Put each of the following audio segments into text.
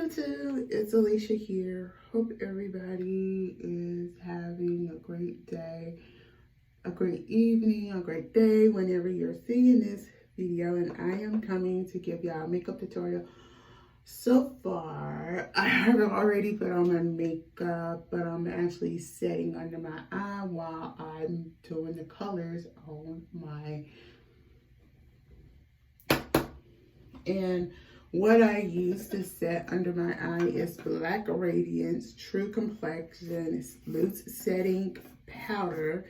YouTube, it's Alicia here. Hope everybody is having a great day, a great evening, a great day whenever you're seeing this video. And I am coming to give y'all a makeup tutorial. So far, I have already put on my makeup, but I'm actually setting under my eye while I'm doing the colors on my. And what I use to set under my eye is Black Radiance True Complexion Loose Setting Powder.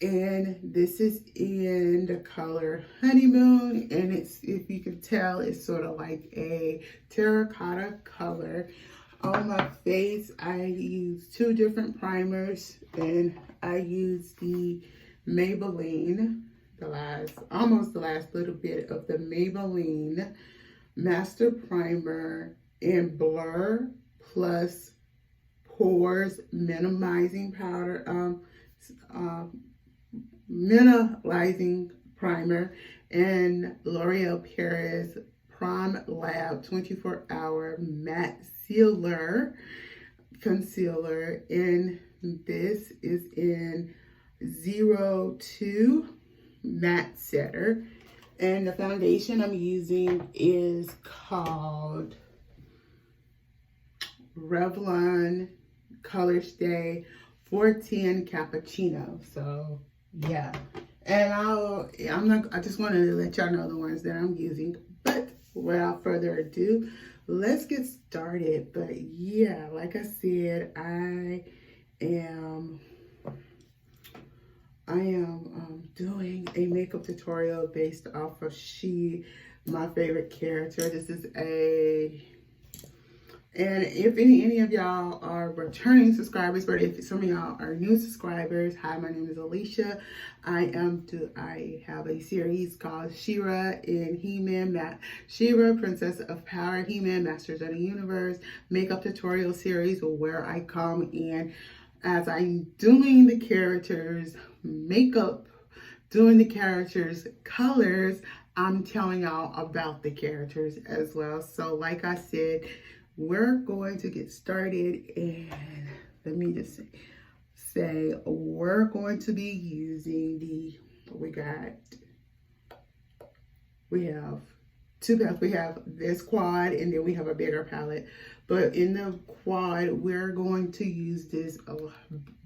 And this is in the color Honeymoon. And it's, if you can tell, it's sort of like a terracotta color. On my face, I use two different primers. And I use the Maybelline, almost the last little bit of the Maybelline Master Primer in Blur Plus Pores Minimizing Powder, Minimizing Primer, and L'Oreal Paris Prom Lab 24-Hour Matte Sealer Concealer. And this is in 02 Matte Setter. And the foundation I'm using is called Revlon Color Stay 410 Cappuccino. So yeah, and I just wanted to let y'all know the ones that I'm using. But without further ado, let's get started. But yeah, like I said, I am doing a makeup tutorial based off of my favorite character. This is and if any of y'all are returning subscribers, but if some of y'all are new subscribers, hi, my name is Alicia. I have a series called She-Ra in He-Man, She-Ra, Princess of Power, He-Man, Masters of the Universe makeup tutorial series, where I come in as I'm doing the characters' makeup, doing the characters' colors, I'm telling y'all about the characters as well. So like I said, we're going to get started, and let me just say we're going to be using we have two palettes. We have this quad, and then we have a bigger palette. But in the quad, we're going to use this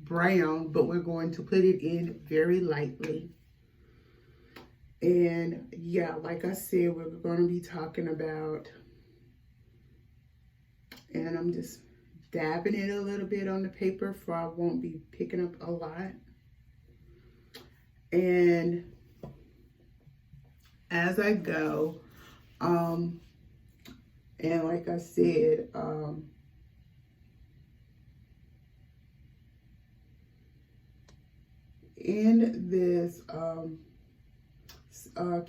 brown, but we're going to put it in very lightly. And yeah, like I said, we're going to be talking about, and I'm just dabbing it a little bit on the paper, for I won't be picking up a lot. And as I go, and like I said, in this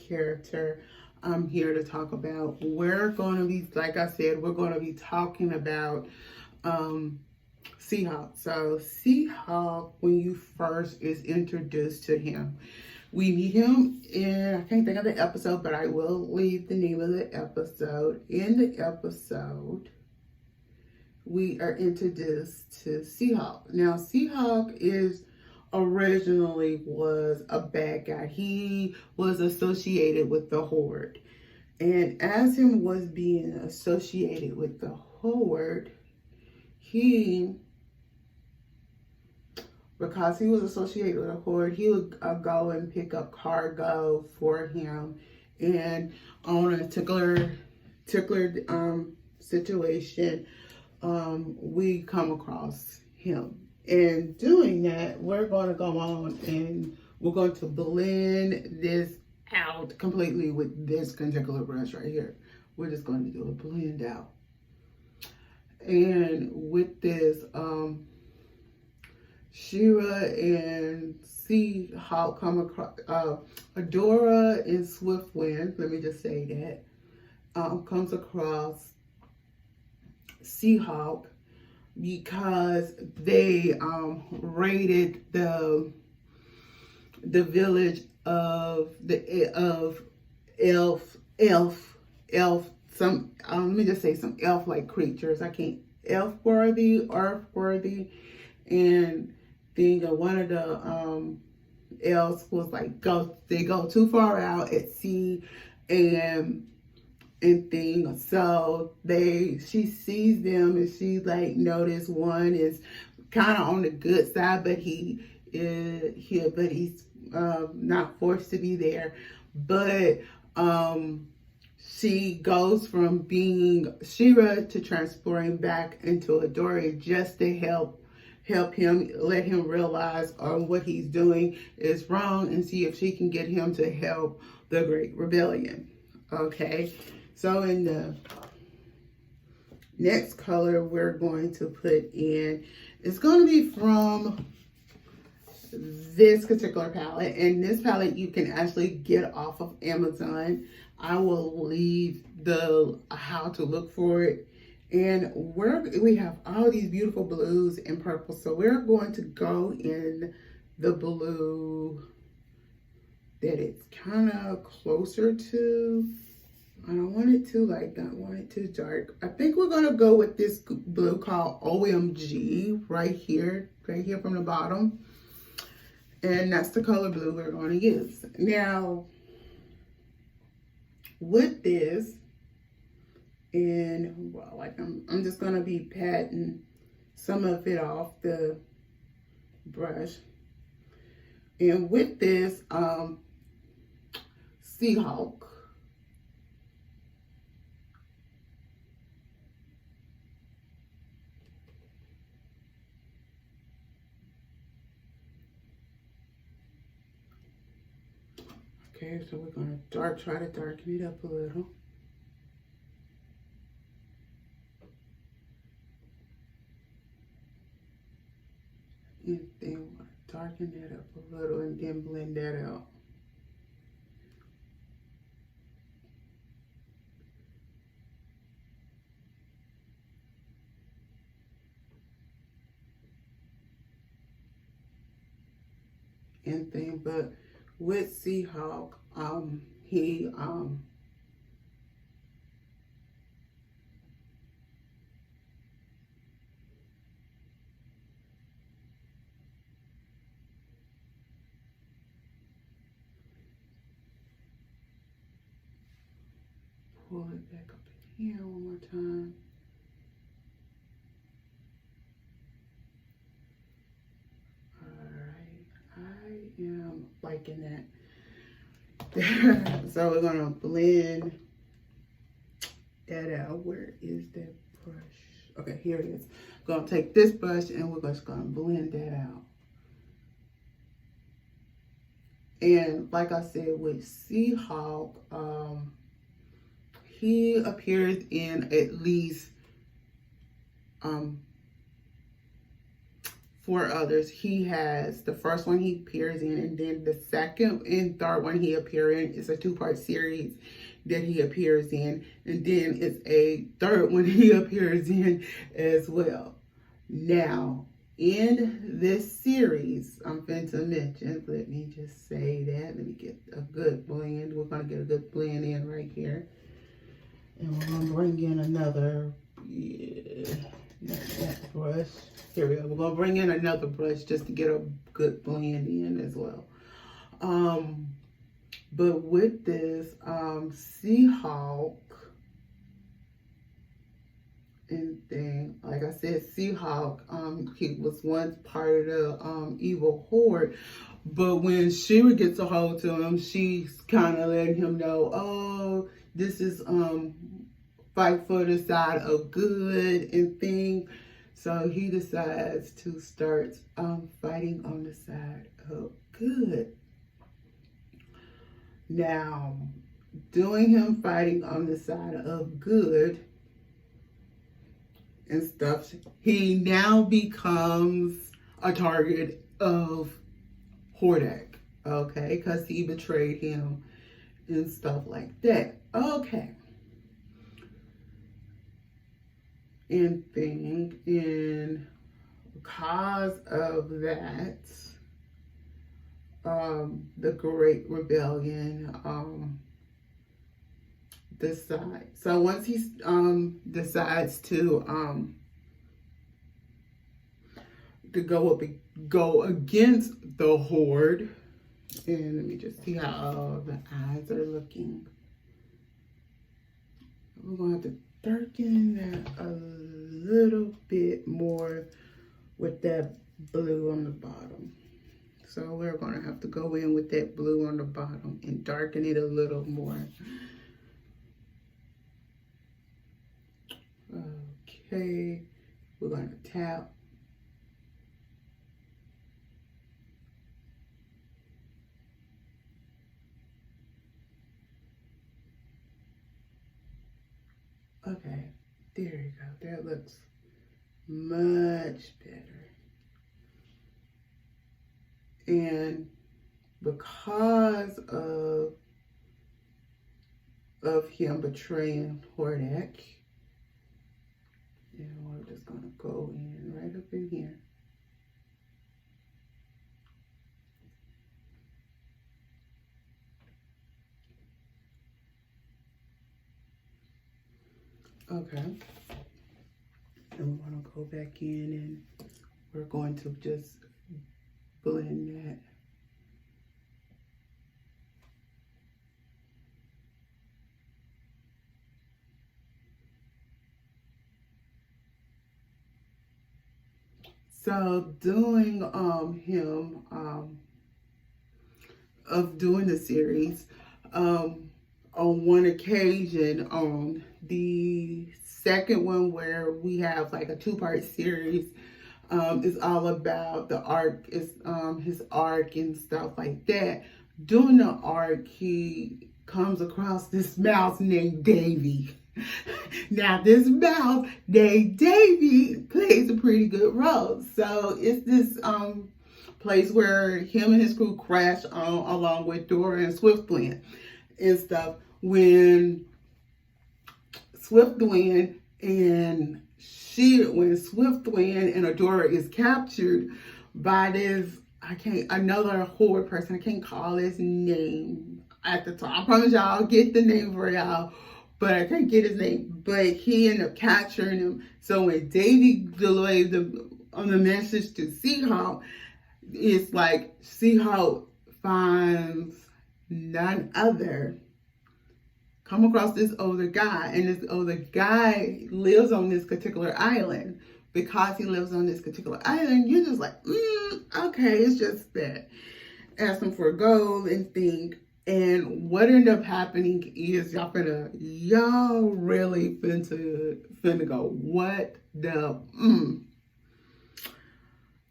character I'm here to talk about, we're going to be, like I said, we're going to be talking about Seahawk. So Seahawk, when you first is introduced to him, we meet him in, I can't think of the episode, but I will leave the name of the episode. In the episode, we are introduced to Seahawk. Now, Seahawk originally was a bad guy. He was associated with the Horde. And as him was being associated with the Horde, because he was associated with a Horde, he would go and pick up cargo for him. And on a particular situation, we come across him. And doing that, we're going to go on and we're going to blend this out completely with this particular brush right here. We're just going to do a blend out. And with this, She-Ra and Seahawk come across, Adora and Swiftwind, let me just say that, comes across Seahawk because they raided the village of elf some, let me just say some elf-like creatures. I can't, elf-worthy, earth-worthy. And then one of the elves was like, they go too far out at sea, and things. So she sees them, and she like noticed one is kind of on the good side, but he's not forced to be there. But she goes from being Shira to transforming back into a Dory just to help him, let him realize what he's doing is wrong, and see if she can get him to help the Great Rebellion. Okay, so in the next color we're going to put in, it's going to be from this particular palette, and this palette you can actually get off of Amazon. I will leave the how to look for it. And we have all these beautiful blues and purples, so we're going to go in the blue that it's kind of closer to. I don't want it too light, don't want it too dark. I think we're going to go with this blue called OMG right here from the bottom. And that's the color blue we're going to use. Now, with this, and well, like I'm just going to be patting some of it off the brush. And with this, Seahawk. Okay, so we're going to try to darken it up a little. And then we're going to darken that up a little and then blend that out. And then, but with Seahawk, he pull it back up in here one more time. I am liking that. So we're gonna blend that out. Where is that brush? Okay, here it is. I'm gonna take this brush and we're just gonna blend that out. And like I said, with Seahawk, he appears in at least 4 others. He has the first one he appears in, and then the second and third one he appears in is a 2-part series that he appears in, and then it's a third one he appears in as well. Now, in this series, I'm going to mention, let me just say that, let me get a good blend. We're going to get a good blend in right here. And we're going to bring in another, not that brush. Here we go. We're going to bring in another brush just to get a good blend in as well. But with this Seahawk, and then, like I said, Seahawk, he was once part of the evil horde. But when Shira gets a hold to him, she's kind of letting him know, oh, this is fight for the side of good and thing. So he decides to start fighting on the side of good. Now, doing him fighting on the side of good and stuff, he now becomes a target of Hordak, okay, because he betrayed him and stuff like that. Okay. And because of that, the Great Rebellion decide. So once he decides to go against the horde, and let me just see how the eyes are looking. We're gonna have to darken that a little bit more with that blue on the bottom. So we're gonna have to go in with that blue on the bottom and darken it a little more. Okay, we're gonna tap. Okay, there you go. That looks much better. And because of him betraying Hordak, and we're just gonna go in right up in here. Okay, and we're gonna go back in and we're going to just blend that. So doing doing the series, on one occasion, on the second one where we have like a two-part series, it's all about the arc, is his arc and stuff like that. Doing the arc, he comes across this mouse named Davy. Now this mouse named Davy plays a pretty good role. So it's this place where him and his crew crash on, along with Dora and Swiftwind and stuff. When Swiftwind and Swiftwind and Adora is captured by this, another horde person, I can't call his name at the time. I promise y'all I'll get the name for y'all, but I can't get his name. But he ended up capturing him. So when Davy delayed on the message to Seahawk, it's like Seahawk finds none other, come across this older guy, and this older guy lives on this particular island. Because he lives on this particular island, you're just like, okay, it's just that. Ask him for gold and think. And what ended up happening is y'all really finna go, what the,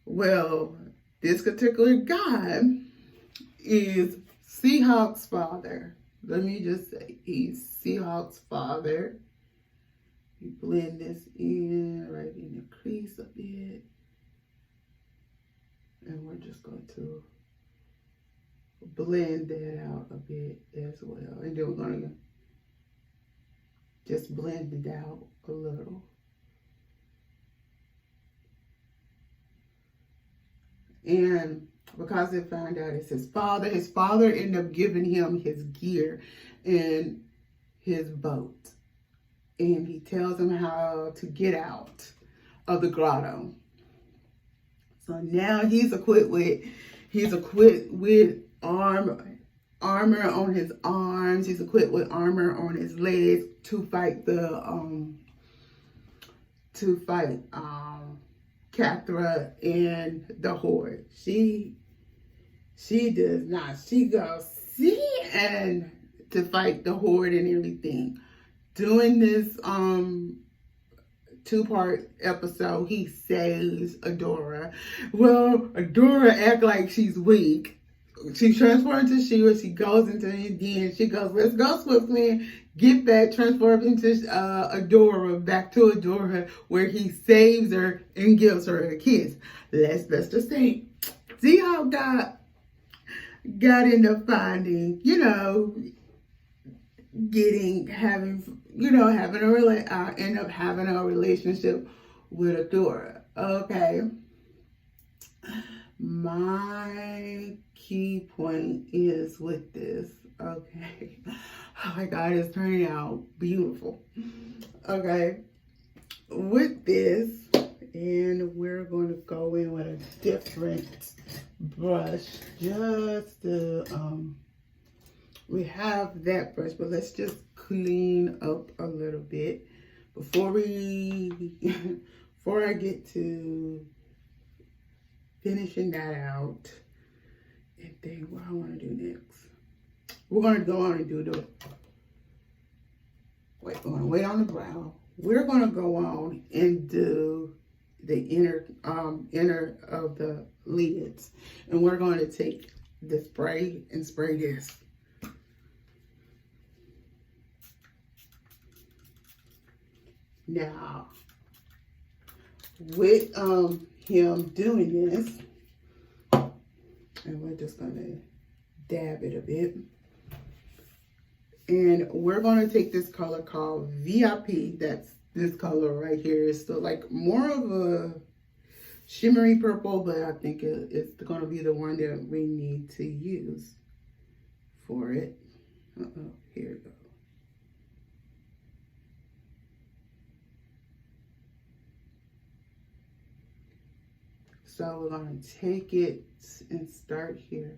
Well, this particular guy is Seahawk's father. Let me just say, he's Seahawk's father. You blend this in right in the crease a bit. And we're just going to blend that out a bit as well. And then we're going to just blend it out a little. And because they found out it's his father ended up giving him his gear and his boat. And he tells him how to get out of the grotto. So now he's equipped with armor on his arms. He's equipped with armor on his legs to fight Cathra and the horde. She does not. She goes and to fight the horde and everything. Doing this two-part episode, he saves Adora. Well, Adora act like she's weak. She transforms into She-Ra. She goes into Indian. She goes, let's go, Swiftwind. Get back, transform into Adora, back to Adora, where he saves her and gives her a kiss. Let's just say, see how God into finding, end up having a relationship with Adora. Okay. My key point is with this. Okay. Oh my God, it's turning out beautiful. Okay, with this, and we're going to go in with a different brush. Just to, we have that brush, but let's just clean up a little bit before before I get to finishing that out. And then what I want to do next, we're going to go on and do the, we're going to wait on the brow. We're going to go on and do the inner of the lids. And we're going to take the spray and spray this. Now, with him doing this, and we're just going to dab it a bit. And we're going to take this color called VIP. That's this color right here. It's still like more of a shimmery purple, but I think it's going to be the one that we need to use for it. Here we go. So we're going to take it and start here.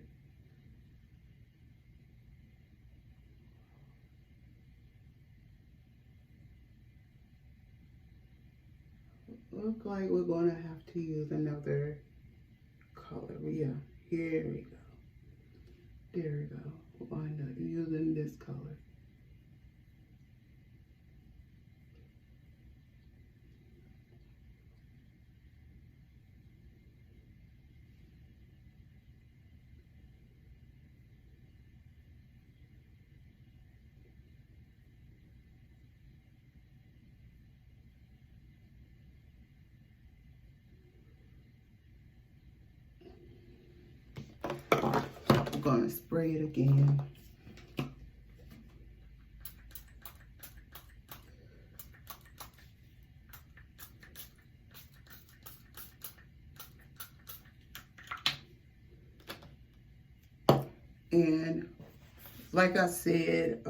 Look like we're going to have to use another color. Yeah, here we go. There we go. We're going to be using this color. I'm going to spray it again. And like I said,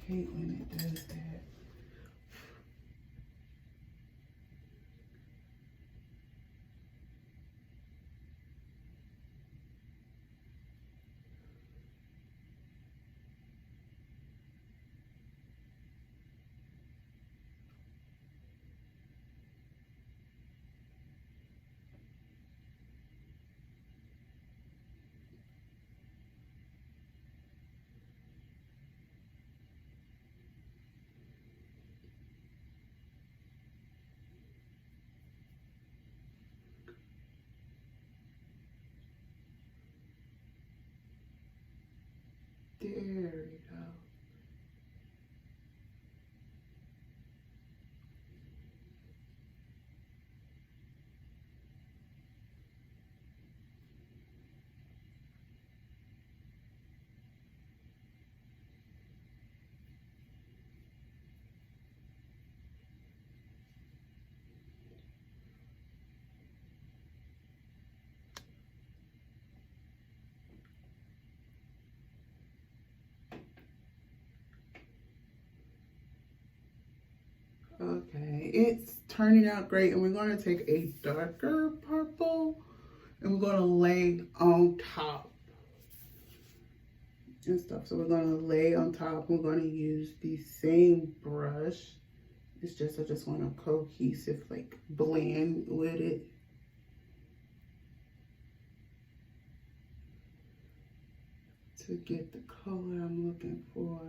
hate when it does that. There we go. Okay, it's turning out great, and we're going to take a darker purple and we're going to lay on top and stuff. So we're going to lay on top. We're going to use the same brush. It's just, I just want a cohesive like blend with it. To get the color I'm looking for.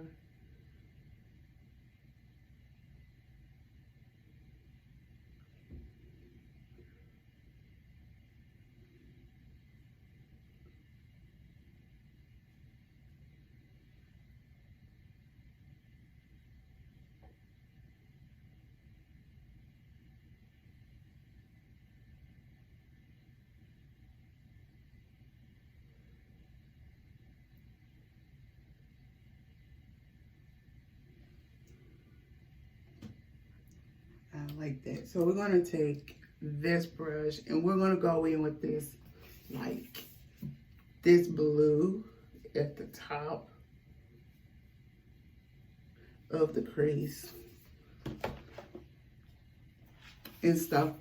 like that. So we're gonna take this brush and we're gonna go in with this, like this blue at the top of the crease and stuff.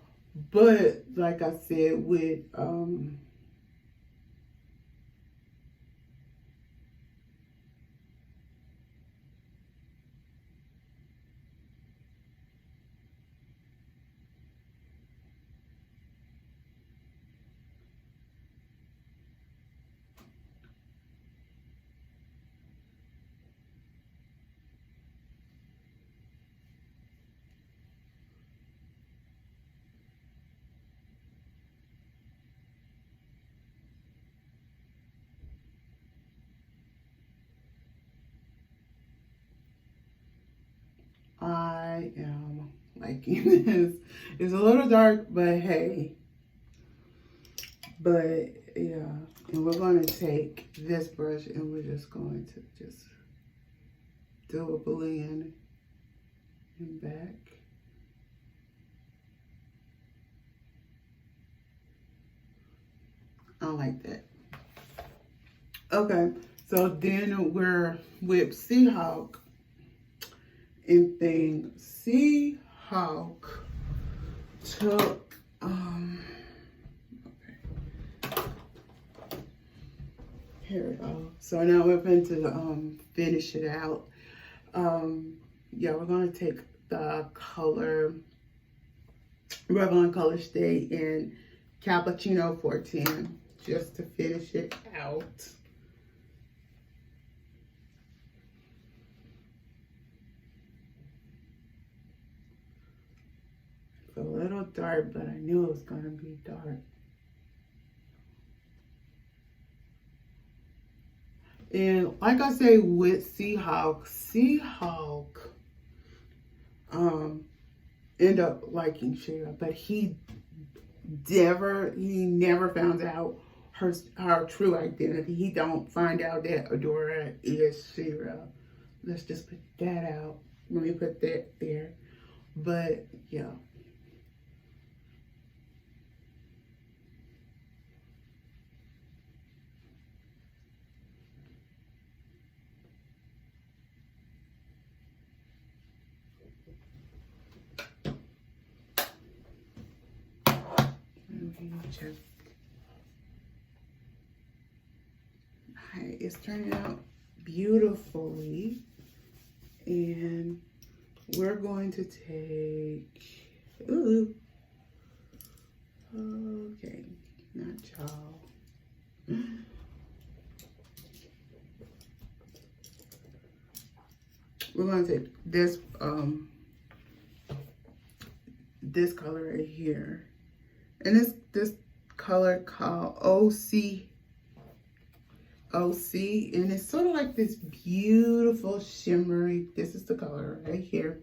But like I said, with I am liking this. It's a little dark, but hey. But yeah, and we're going to take this brush and we're just going to just do a blend and back. I like that. Okay, so then we're with Seahawk and thing. Seahawk took here we go. So now we're going to finish it out. Yeah, we're gonna take the color Revlon Color Stay in Cappuccino 410 just to finish it out. It's a little dark, but I knew it was gonna be dark. And like I say with Seahawk end up liking Shira, but he never found out her true identity. He don't find out that Adora is Shira. Let's just put that out. Let me put that there. But yeah. Check. Hi, it's turning out beautifully, and we're going to take, ooh, okay, not y'all. We're going to take this this color right here, and this color called OC, and it's sort of like this beautiful shimmery, this is the color right here,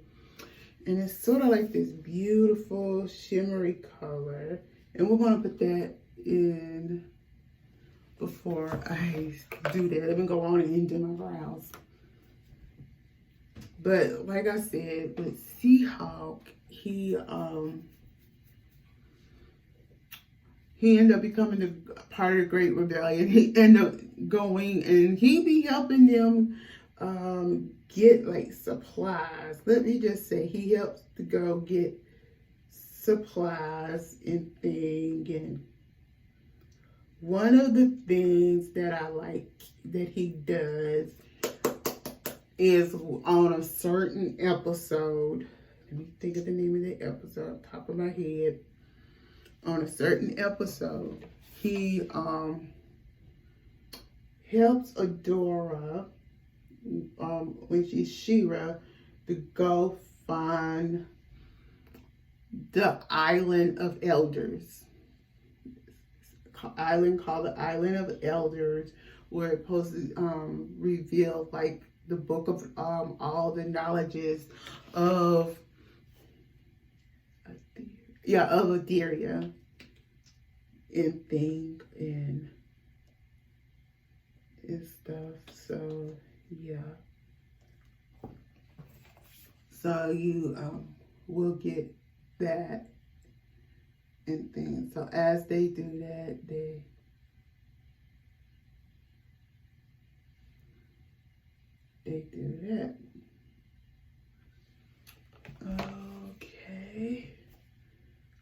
and it's sort of like this beautiful shimmery color, and we're going to put that in before I do that. Let me go on and do my brows. But like I said, with Seahawk, he ended up becoming a part of the Great Rebellion. He ended up going and he be helping them get like supplies. Let me just say, he helps to go get supplies and things. And one of the things that I like that he does is on a certain episode. Let me think of the name of the episode, top of my head. On a certain episode, he helps Adora, when she's Shira, to go find the Island of Elders. Island called the Island of Elders, where it's supposed to reveal like the book of all the knowledges of Aderia and thing and stuff. So yeah. So you will get that and things. So as they do that, they do that. Okay.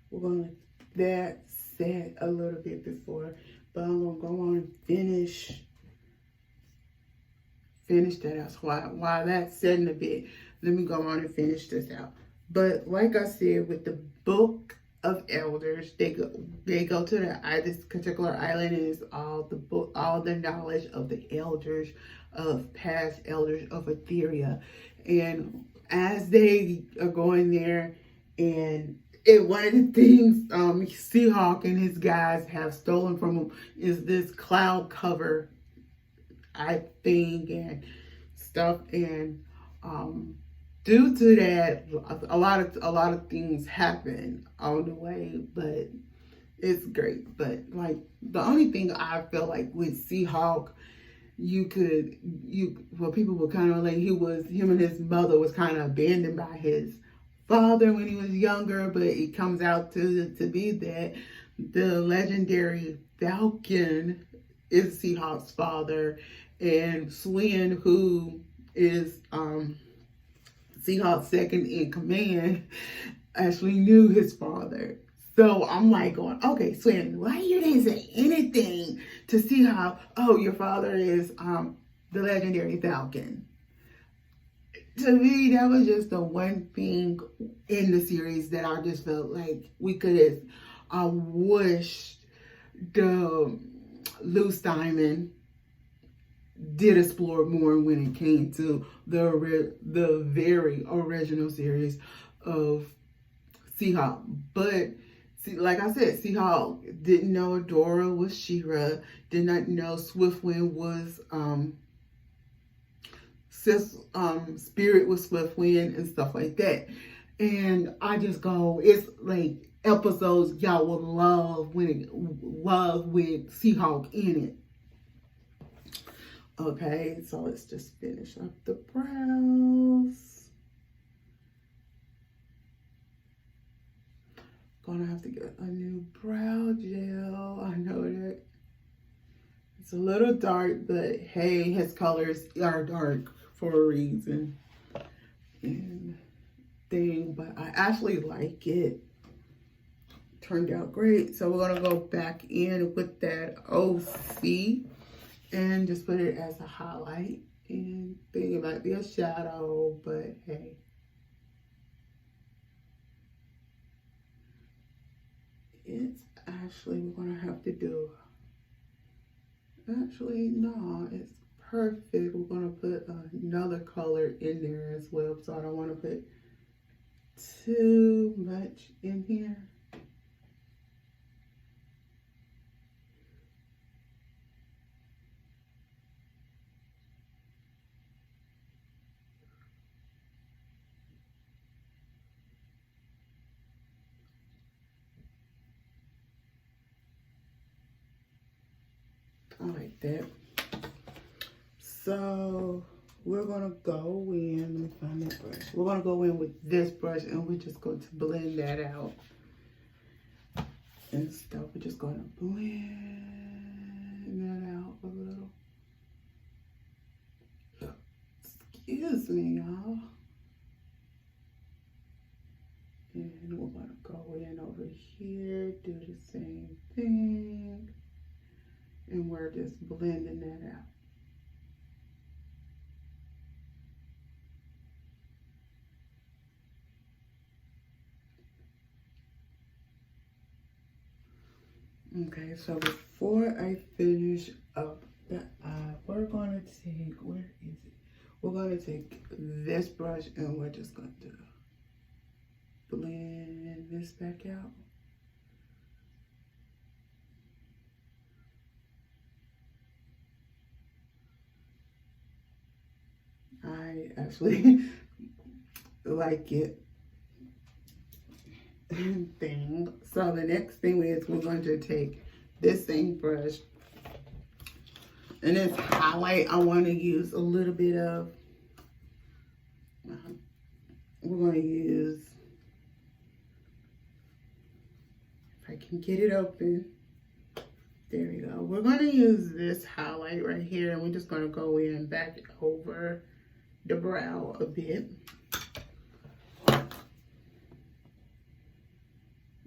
We're gonna that set a little bit before, but I'm gonna go on and finish that out. So while that's setting a bit, let me go on and finish this out. But like I said, with the book of elders, they go to this particular island, and it's all the knowledge of the elders, of past elders of Etheria. And as they are going there, and one of the things Seahawk and his guys have stolen from him is this cloud cover, I think, and stuff. And due to that, a lot of things happen on the way, but it's great. But like the only thing I feel like with Seahawk, people were kind of like him and his mother was kind of abandoned by his father when he was younger, but it comes out to be that the legendary Falcon is Seahawk's father, and Swin, who is Seahawk's second in command, actually knew his father. So I'm like going, okay, Swin, why you didn't say anything to Seahawk? Oh, your father is the legendary Falcon. To me, that was just the one thing in the series that I just felt like we could have wished the Loose Diamond did explore more when it came to the very original series of Seahawk. But see, like I said, Seahawk didn't know Dora was She-Ra, did not know Swiftwind was Spirit was Swiftwind and stuff like that. And I just go, it's like episodes y'all would love with Seahawk in it. Okay, so let's just finish up the brows. Gonna have to get a new brow gel. I know that it's a little dark, but hey, his colors are dark for a reason. And but I actually like it. Turned out great. So we're gonna go back in with that OC and just put it as a highlight, and think it might be a shadow, but hey. It's actually, we're gonna have to do, actually, no, it's perfect. We're gonna put another color in there as well, so I don't wanna put too much in here. I like that. So we're gonna go in, let me find that brush. We're gonna go in with this brush, and we're just going to blend that out and stuff. We're just gonna blend that out a little. Excuse me, y'all. And we're gonna go in over here, do the same thing. And we're just blending that out. Okay, so before I finish up the eye, we're gonna take, where is it? We're gonna take this brush and we're just going to blend this back out. I actually like it. Thing. So the next thing is we're going to take this same brush, and this highlight I want to use a little bit of. We're going to use I can get it open. There we go. We're going to use this highlight right here, and we're just going to go in and back over the brow a bit.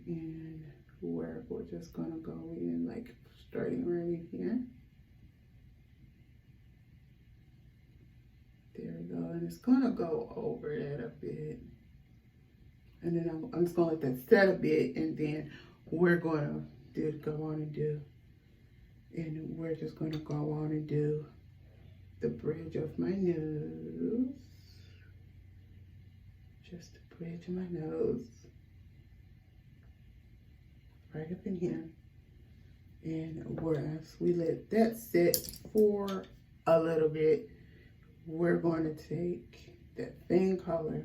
And we're just going to go in like starting right in here. There we go. And it's going to go over that a bit. And then I'm just going to let that set a bit, and then we're going to go on and do. And we're just going to go on and do the bridge of my nose. Just the bridge of my nose. Right up in here. And whereas we let that sit for a little bit, we're going to take that same color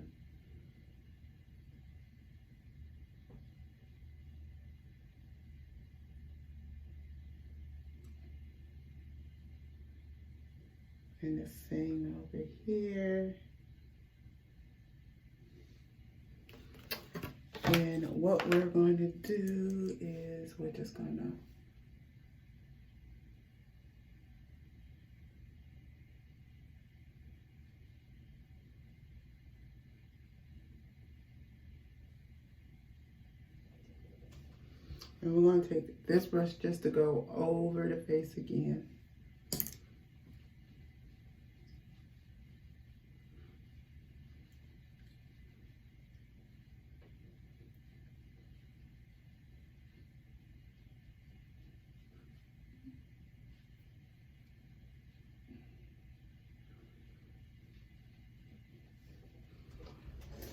and the same over here. And what we're going to do is we're just going to take this brush just to go over the face again.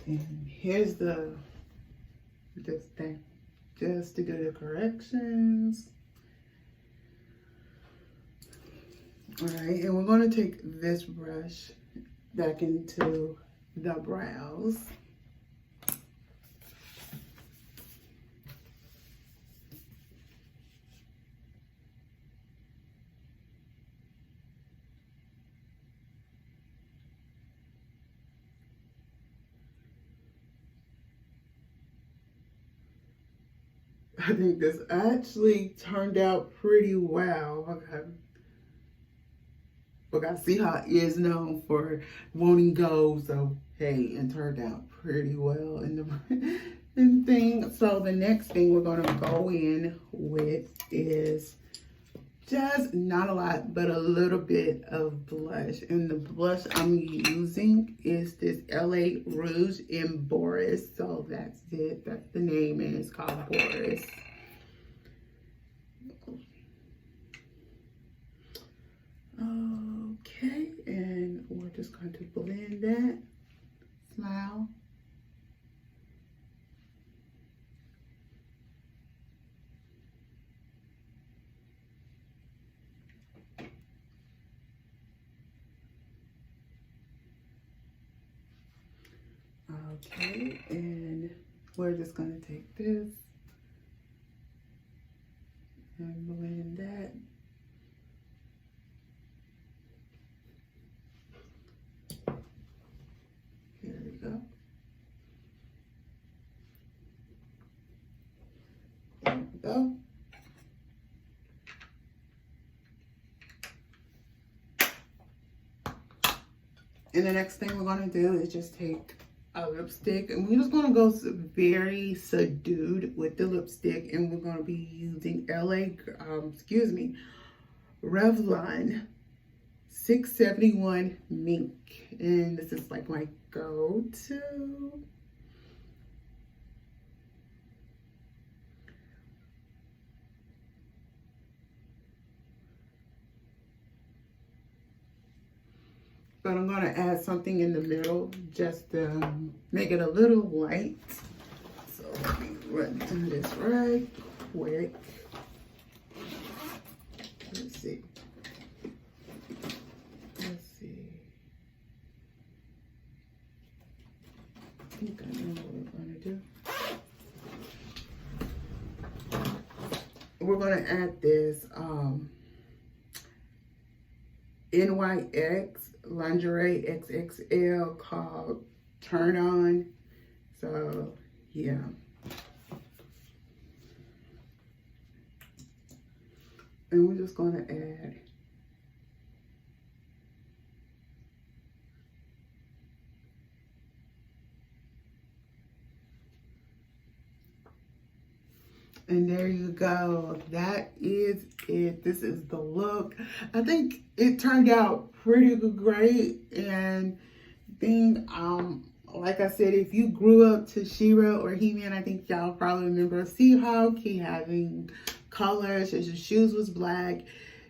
And here's this thing, just to do the corrections. All right, and we're going to take this brush back into the brows. I think this actually turned out pretty well. Okay. But I see how it is known for wanting gold, so hey, it turned out pretty well in the thing. So the next thing we're gonna go in with is just not a lot, but a little bit of blush. And the blush I'm using is this L.A. Rouge in Boris. So that's it. That's the name, and it's called Boris. Okay, and we're just going to blend that. Smile. Okay, and we're just going to take this and blend that. Here we go. There we go. And the next thing we're going to do is just take a lipstick, and we're just going to go very subdued with the lipstick, and we're going to be using Revlon 671 Mink, and this is like my go-to. But I'm going to add something in the middle just to make it a little light. So let me run through this right quick. Let's see. I think I know what we're going to do. We're going to add this NYX lingerie XXL called Turn On. So yeah, And we're just going to add and there you go. That is it. This is the look. I think it turned out pretty great. And like I said, if you grew up to She-Ra or He-Man, I think y'all probably remember Seahawk. He having colors. His shoes was black.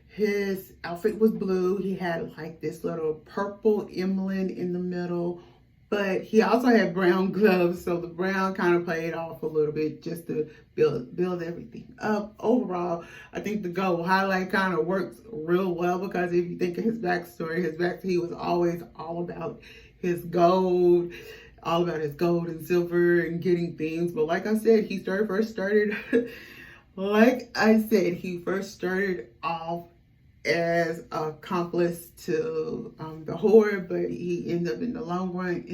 His outfit was blue. He had like this little purple emblem in the middle. But he also had brown gloves, so the brown kind of played off a little bit just to build everything up. Overall, I think the gold highlight kind of works real well, because if you think of his backstory, he was always all about his gold, all about his gold and silver and getting things. But like I said, he first started off as a accomplice to the horde, but he ended up in the long run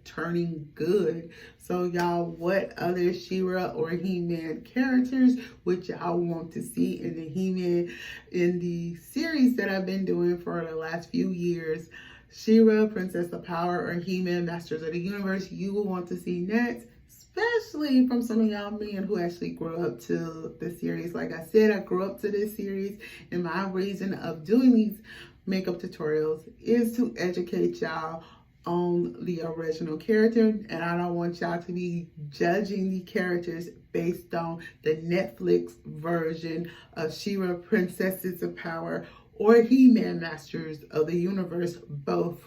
turning good. So y'all, what other She-Ra or He-Man characters would y'all want to see in the He-Man, in the series that I've been doing for the last few years? She-Ra, Princess of Power, or He-Man, Masters of the Universe, you will want to see next, especially from some of y'all men who actually grew up to the series. Like I said, I grew up to this series, and my reason of doing these makeup tutorials is to educate y'all on the original character, and I don't want y'all to be judging the characters based on the Netflix version of She-Ra, Princesses of Power, or He-Man, Masters of the Universe, both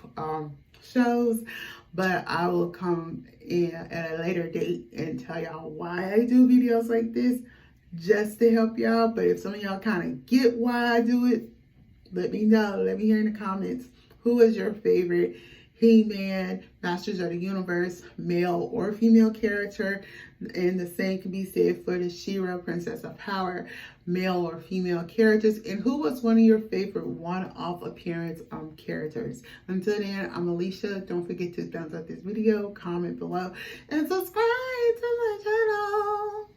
shows. But I will come in at a later date and tell y'all why I do videos like this, just to help y'all. But if some of y'all kind of get why I do it, let me know. Let me hear in the comments, who is your favorite He-Man, Masters of the Universe, male or female character? And the same can be said for the She-Ra, Princess of Power, male or female characters. And who was one of your favorite one-off appearance characters? Until then, I'm Alicia. Don't forget to thumbs up this video, comment below, and subscribe to my channel.